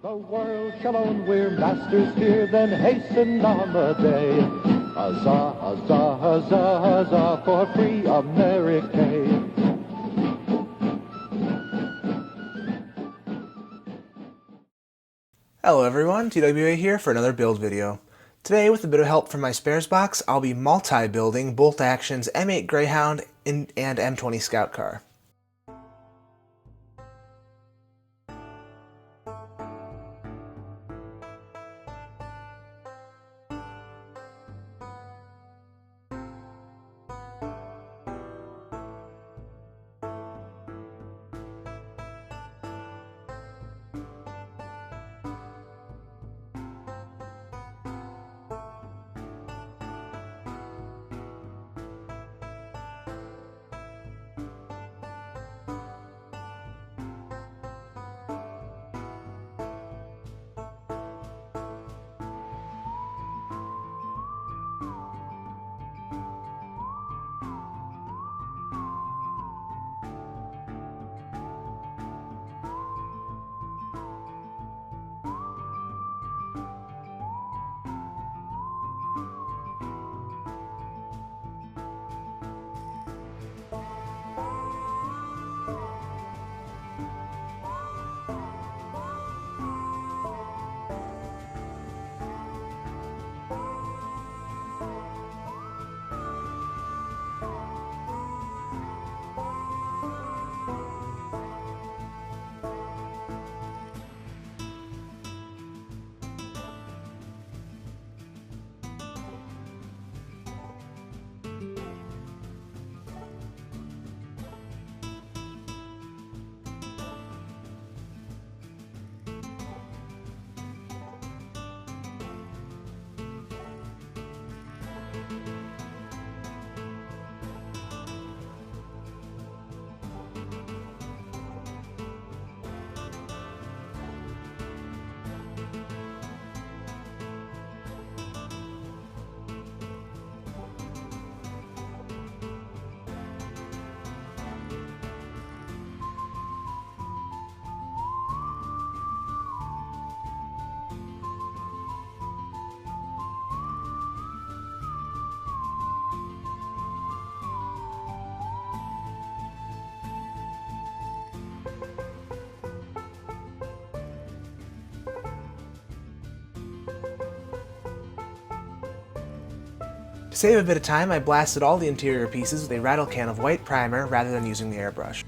The world shall own we're masters here, then hasten on the day. Huzzah, huzzah, huzzah, huzzah for free America. Hello everyone, TWA here for another build video. Today, with a bit of help from my spares box, I'll be multi-building Bolt Action's M8 Greyhound and M20 Scout Car. To save a bit of time, I blasted all the interior pieces with a rattle can of white primer rather than using the airbrush.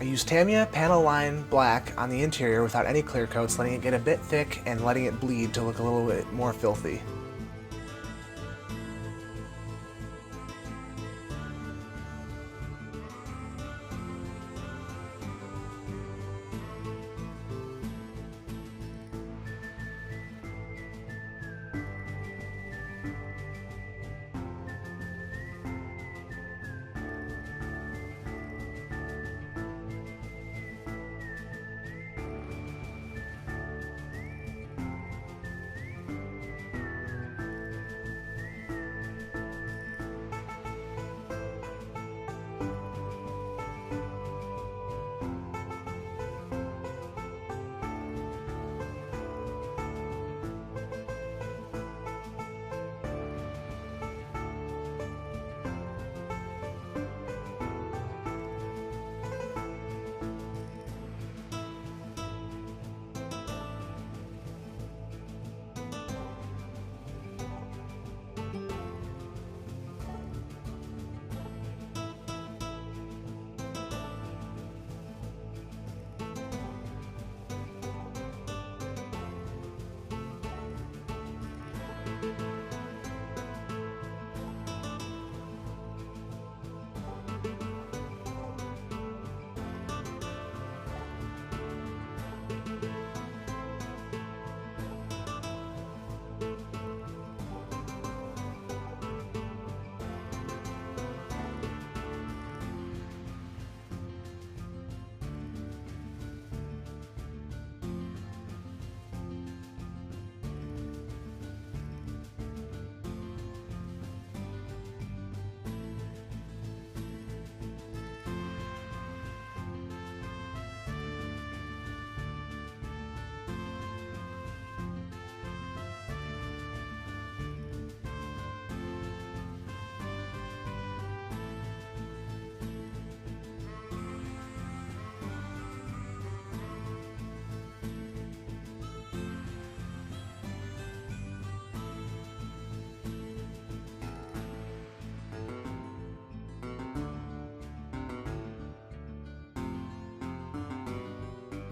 I used Tamiya panel line black on the interior without any clear coats, letting it get a bit thick and letting it bleed to look a little bit more filthy.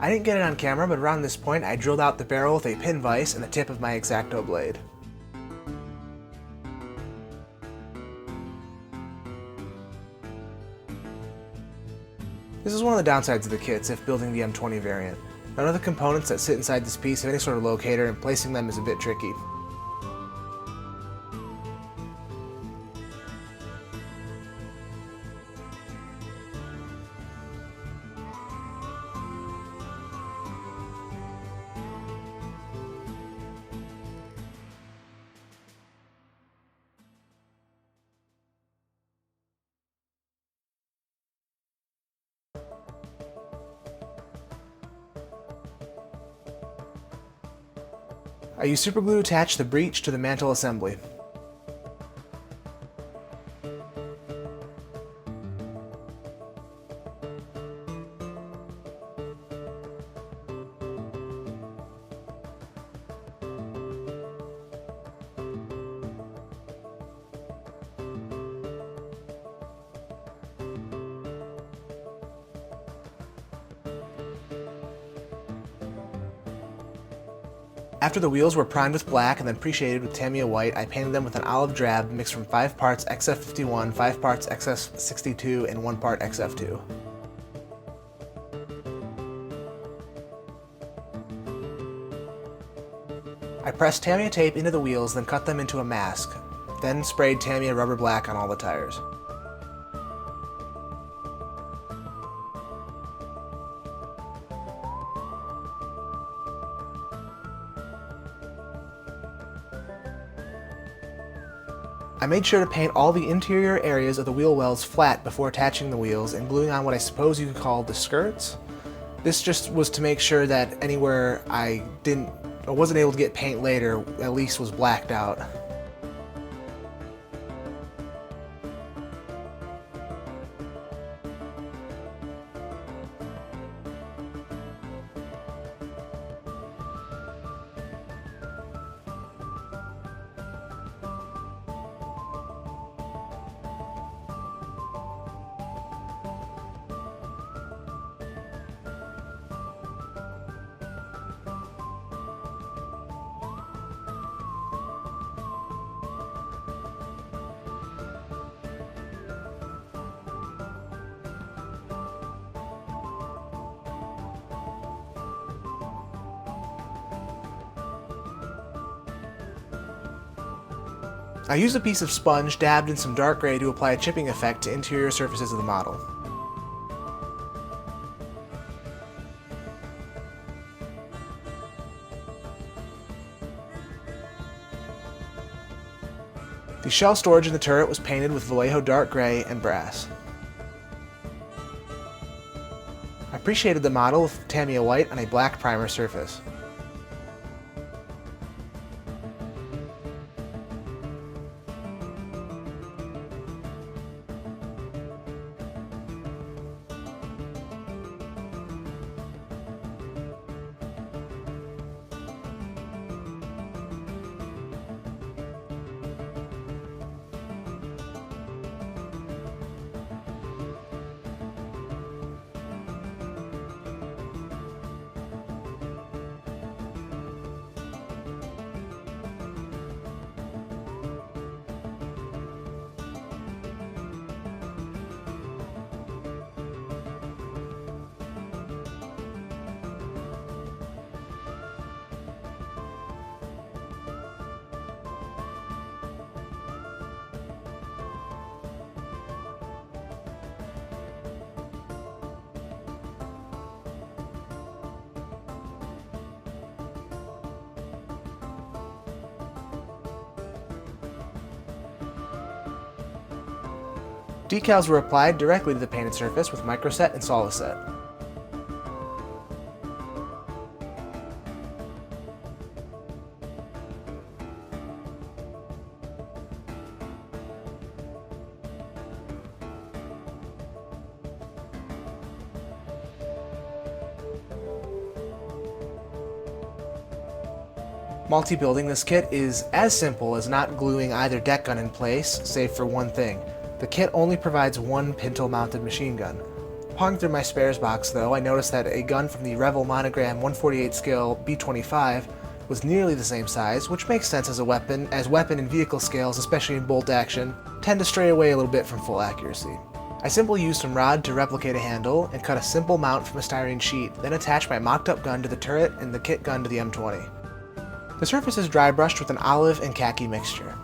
I didn't get it on camera, but around this point I drilled out the barrel with a pin vise and the tip of my X-Acto blade. This is one of the downsides of the kits if building the M20 variant. None of the components that sit inside this piece have any sort of locator, and placing them is a bit tricky. I use superglue to attach the breech to the mantle assembly. After the wheels were primed with black and then pre-shaded with Tamiya white, I painted them with an olive drab mixed from 5 parts XF51, 5 parts XF62, and 1 part XF2. I pressed Tamiya tape into the wheels, then cut them into a mask, then sprayed Tamiya rubber black on all the tires. I made sure to paint all the interior areas of the wheel wells flat before attaching the wheels and gluing on what I suppose you could call the skirts. This just was to make sure that anywhere I wasn't able to get paint later, at least was blacked out. I used a piece of sponge dabbed in some dark gray to apply a chipping effect to interior surfaces of the model. The shell storage in the turret was painted with Vallejo dark gray and brass. I pre-shaded the model with Tamiya white on a black primer surface. Decals were applied directly to the painted surface with Microset and Soliset. Multi-building this kit is as simple as not gluing either deck gun in place, save for one thing. The kit only provides one pintle-mounted machine gun. Pawing through my spares box, though, I noticed that a gun from the Revel Monogram 148 scale B25 was nearly the same size, which makes sense as a weapon, as weapon and vehicle scales, especially in bolt action, tend to stray away a little bit from full accuracy. I simply used some rod to replicate a handle and cut a simple mount from a styrene sheet, then attached my mocked up gun to the turret and the kit gun to the M20. The surface is dry brushed with an olive and khaki mixture.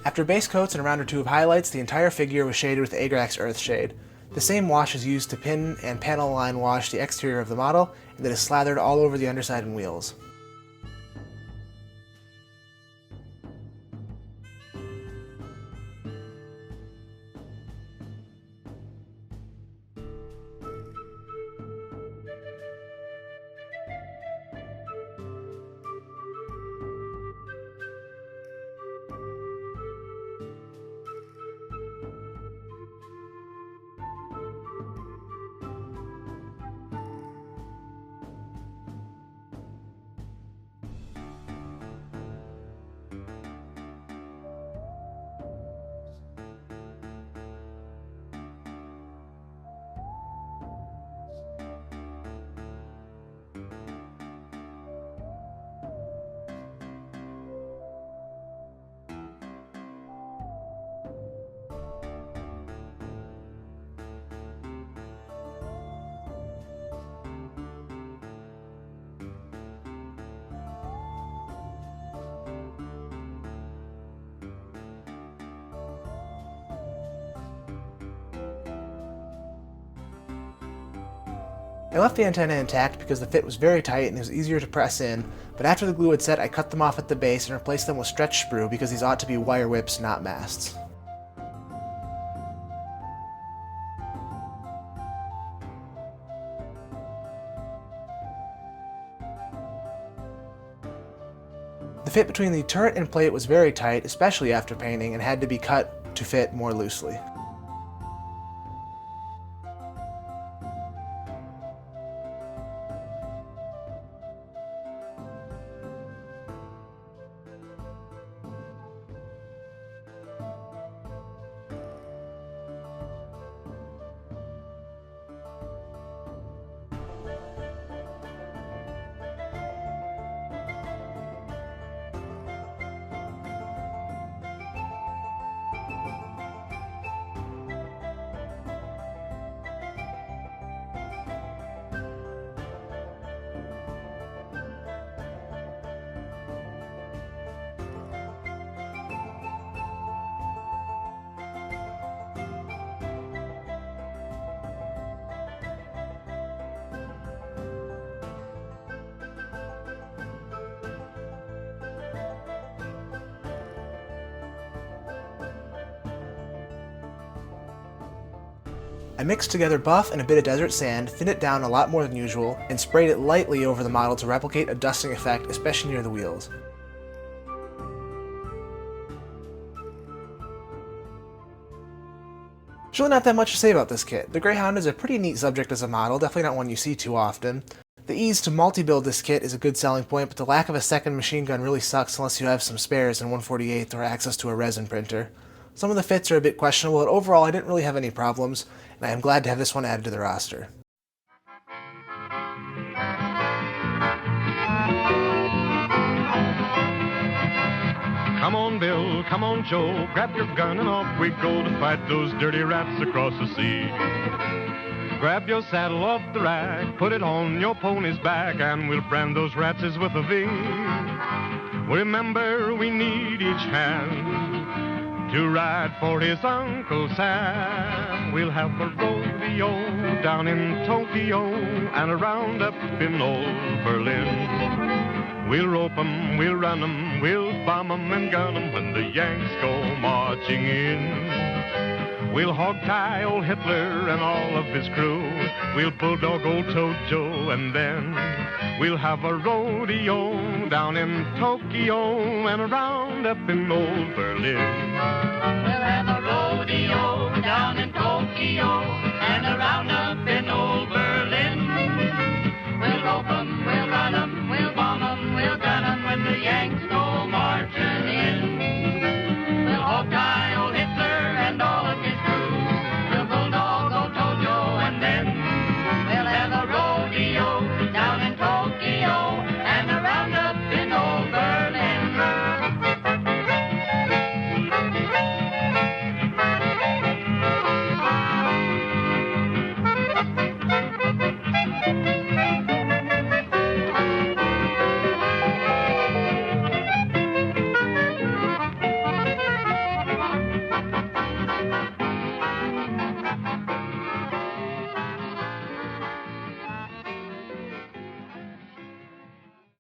After base coats and a round or two of highlights, the entire figure was shaded with Agrax Earthshade. The same wash is used to pin and panel line wash the exterior of the model, and that is slathered all over the underside and wheels. I left the antenna intact because the fit was very tight and it was easier to press in, but after the glue had set I cut them off at the base and replaced them with stretch sprue because these ought to be wire whips, not masts. The fit between the turret and plate was very tight, especially after painting, and had to be cut to fit more loosely. I mixed together buff and a bit of desert sand, thinned it down a lot more than usual, and sprayed it lightly over the model to replicate a dusting effect, especially near the wheels. There's really not that much to say about this kit. The Greyhound is a pretty neat subject as a model, definitely not one you see too often. The ease to multi-build this kit is a good selling point, but the lack of a second machine gun really sucks unless you have some spares in 1/48 or access to a resin printer. Some of the fits are a bit questionable, but overall I didn't really have any problems, and I am glad to have this one added to the roster. Come on, Bill, come on, Joe, grab your gun and off we go to fight those dirty rats across the sea. Grab your saddle off the rack, put it on your pony's back, and we'll brand those ratses with a V. Remember, we need each hand to ride for his Uncle Sam. We'll have a rodeo down in Tokyo and a roundup in old Berlin. We'll rope 'em, we'll run 'em, we'll bomb 'em and gun 'em when the Yanks go marching in. We'll hog-tie old Hitler and all of his crew. We'll bulldog old Toad Joe, and then we'll have a rodeo down in Tokyo and a roundup in old Berlin. We'll have a rodeo down in Tokyo and a roundup in old Berlin.